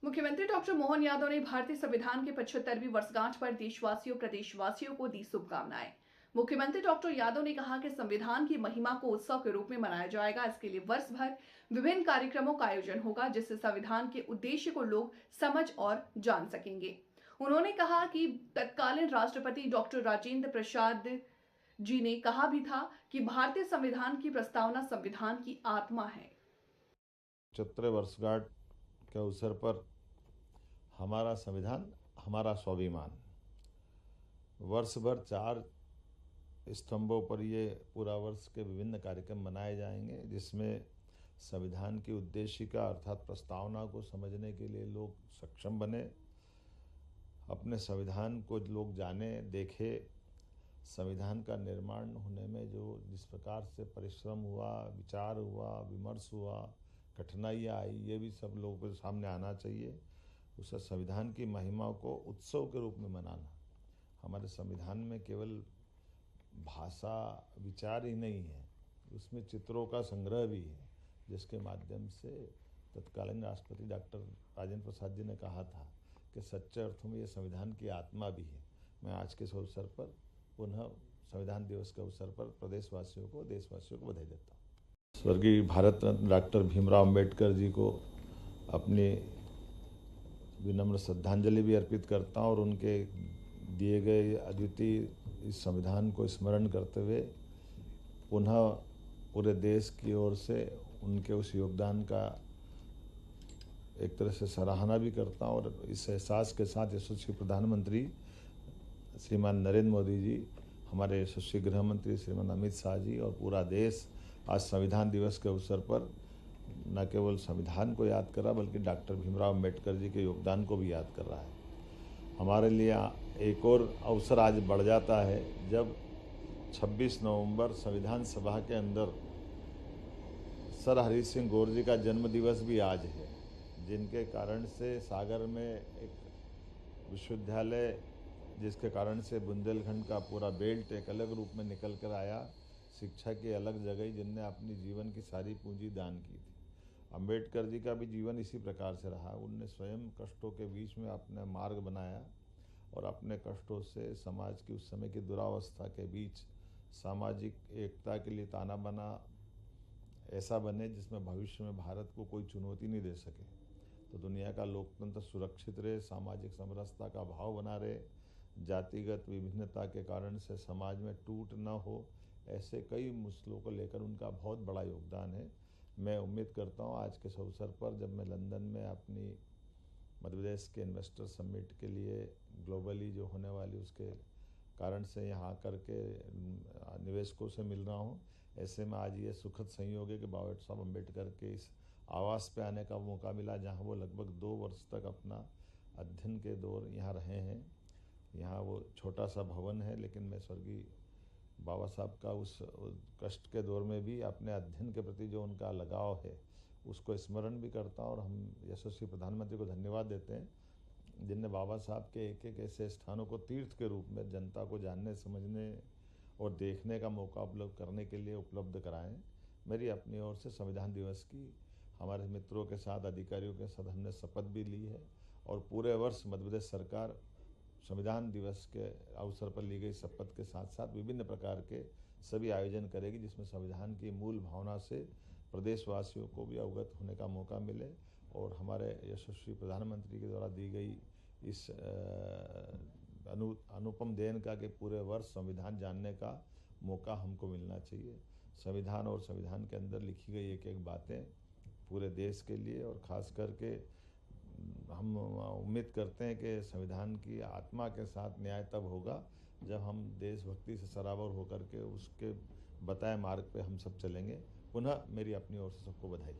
मुख्यमंत्री डॉक्टर मोहन यादव ने भारतीय संविधान के 75वीं वर्षगांठ पर देशवासियों प्रदेशवासियों को दी शुभकामनाएं। मुख्यमंत्री डॉक्टर यादव ने कहा कि संविधान की महिमा को उत्सव के रूप में मनाया जाएगा। इसके लिए वर्ष भर विभिन्न कार्यक्रमों का आयोजन होगा, जिससे संविधान के उद्देश्य को लोग समझ और जान सकेंगे। उन्होंने कहा कि तत्कालीन राष्ट्रपति डॉक्टर राजेंद्र प्रसाद जी ने कहा भी था कि भारतीय संविधान की प्रस्तावना संविधान की आत्मा है। 75 वर्षगांठ के अवसर पर हमारा संविधान हमारा स्वाभिमान, वर्ष भर 4 स्तंभों पर ये पूरा वर्ष के विभिन्न कार्यक्रम मनाए जाएंगे, जिसमें संविधान की उद्देशिका अर्थात प्रस्तावना को समझने के लिए लोग सक्षम बने, अपने संविधान को लोग जाने देखे, संविधान का निर्माण होने में जो जिस प्रकार से परिश्रम हुआ, विचार हुआ, विमर्श हुआ, कठिनाइयाँ आई, ये भी सब लोगों के सामने आना चाहिए। उस संविधान की महिमा को उत्सव के रूप में मनाना। हमारे संविधान में केवल भाषा विचार ही नहीं है, उसमें चित्रों का संग्रह भी है, जिसके माध्यम से तत्कालीन राष्ट्रपति डॉक्टर राजेंद्र प्रसाद जी ने कहा था कि सच्चे अर्थों में ये संविधान की आत्मा भी है। मैं आज के इस अवसर पर पुनः संविधान दिवस के अवसर पर प्रदेशवासियों को, देशवासियों को बधाई देता हूँ। स्वर्गीय भारत रत्न डॉक्टर भीमराव अम्बेडकर जी को अपनी विनम्र श्रद्धांजलि भी अर्पित करता हूँ और उनके दिए गए अद्वितीय इस संविधान को स्मरण करते हुए पुनः पूरे देश की ओर से उनके उस योगदान का एक तरह से सराहना भी करता हूँ। और इस एहसास के साथ यशस्वी प्रधानमंत्री श्रीमान नरेंद्र मोदी जी, हमारे यशस्वी गृह मंत्री श्रीमान अमित शाह जी और पूरा देश आज संविधान दिवस के अवसर पर न केवल संविधान को याद कर रहा बल्कि डॉक्टर भीमराव अम्बेडकर जी के योगदान को भी याद कर रहा है। हमारे लिए एक और अवसर आज बढ़ जाता है जब 26 नवंबर संविधान सभा के अंदर सर हरि सिंह गौर जी का जन्म दिवस भी आज है, जिनके कारण से सागर में एक विश्वविद्यालय, जिसके कारण से बुंदेलखंड का पूरा बेल्ट एक अलग रूप में निकल कर आया, शिक्षा की अलग जगह जिनने अपनी जीवन की सारी पूंजी दान की थी। अंबेडकर जी का भी जीवन इसी प्रकार से रहा। उनने स्वयं कष्टों के बीच में अपना मार्ग बनाया और अपने कष्टों से समाज की उस समय की दुरावस्था के बीच सामाजिक एकता के लिए ताना बना ऐसा बने जिसमें भविष्य में भारत को कोई चुनौती नहीं दे सके, तो दुनिया का लोकतंत्र सुरक्षित रहे, सामाजिक समरसता का भाव बना रहे, जातिगत विभिन्नता के कारण से समाज में टूट न हो, ऐसे कई मुद्दों को लेकर उनका बहुत बड़ा योगदान है। मैं उम्मीद करता हूँ आज के इस अवसर पर जब मैं लंदन में अपनी मध्य प्रदेश के इन्वेस्टर समिट के लिए ग्लोबली जो होने वाली उसके कारण से यहाँ आकर के निवेशकों से मिल रहा हूँ, ऐसे में आज ये सुखद संयोग है कि बाबा साहब अम्बेडकर के इस आवास पे आने का मौका मिला, जहाँ वो लगभग 2 वर्ष तक अपना अध्ययन के दौर यहाँ रहे हैं। यहाँ वो छोटा सा भवन है, लेकिन मैं स्वर्गीय बाबा साहब का उस कष्ट के दौर में भी अपने अध्ययन के प्रति जो उनका लगाव है उसको स्मरण भी करता हूँ। और हम यशस्वी प्रधानमंत्री को धन्यवाद देते हैं जिनने बाबा साहब के एक एक ऐसे स्थानों को तीर्थ के रूप में जनता को जानने, समझने और देखने का मौका उपलब्ध करने के लिए उपलब्ध कराएं। मेरी अपनी ओर से संविधान दिवस की हमारे मित्रों के साथ, अधिकारियों के साथ हमने शपथ भी ली है और पूरे वर्ष मध्य प्रदेश सरकार संविधान दिवस के अवसर पर ली गई शपथ के साथ साथ विभिन्न प्रकार के सभी आयोजन करेगी, जिसमें संविधान की मूल भावना से प्रदेशवासियों को भी अवगत होने का मौका मिले और हमारे यशस्वी प्रधानमंत्री के द्वारा दी गई इस अनुपम देन का कि पूरे वर्ष संविधान जानने का मौका हमको मिलना चाहिए। संविधान और संविधान के अंदर लिखी गई एक एक बातें पूरे देश के लिए, और ख़ास करके हम उम्मीद करते हैं कि संविधान की आत्मा के साथ न्याय तब होगा जब हम देशभक्ति से सराबोर होकर के उसके बताए मार्ग पे हम सब चलेंगे। पुनः मेरी अपनी ओर से सबको बधाई।